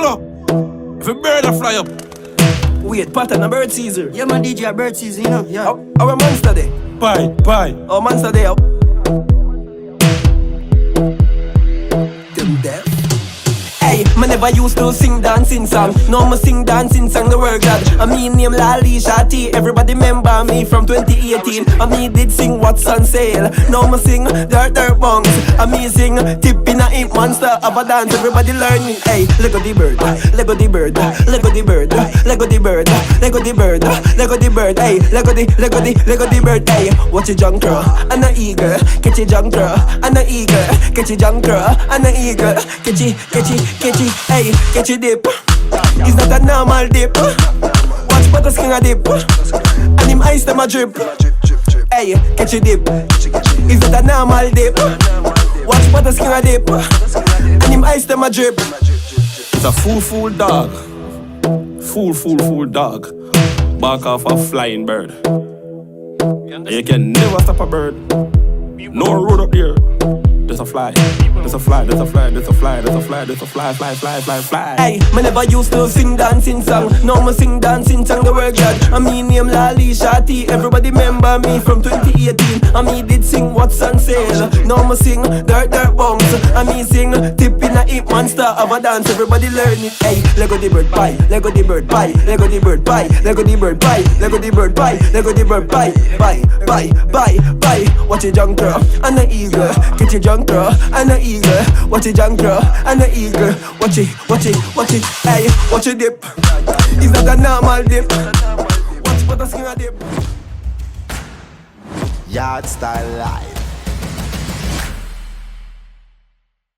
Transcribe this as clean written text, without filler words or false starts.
up. If a bird a fly up. Wait, pattern a bird season. Yeah, man, DJ a bird season, you know. Yeah. Our monster day. Pie. Our monster day. Them deaf. Hey, me never used to sing dancing song. Now me sing dancing song, the word God. I mean name Laa Lee, Shawty. Everybody remember me from 2018. I me did sing What's on Sale. Now me sing Dirt Bongs. I me sing Tip in a Imp Monster of a dance. Everybody learning. Hey, Leggo the bird, Leggo the bird, Leggo the bird, Leggo the bird, Leggo the bird, Leggo the bird. Hey, Leggo the bird. Hey, watch a junker and a eagle, catch a junker and a eagle, catch a junker and a eagle, catch it, hey, catch a dip. It's not a normal dip. Watch but the Skeng a dip, and him eyes them a drip. Hey, catch a dip. It's not a normal dip. Watch but the Skeng a dip, and him eyes them a drip. It's a fool dog. Fool dog. Bark off a flying bird. And you can never stop a bird. No road up here. There's a fly. Fly. Hey, me never used to sing dancing song. Now me sing dancing song, the word God. I mean name Laa Lee, Shawty. Everybody remember me from 2018. I me did sing What's on Sale. Now me sing Dirt Bongs. I me sing Tip in a Imp Monster of a dance. Everybody learn it. Hey, Leggo the bird pie, Leggo the bird pie, Leggo the bird pie, Leggo the bird pie, Leggo the bird pie, Leggo the bird pie, bye. Watch a junker and a eagle, catch a junker and a eagle. Watch a junker and a eagle. Watch it. Hey, watch a dip. It's not a normal dip. Watch but the Skeng a dip. Yard style life.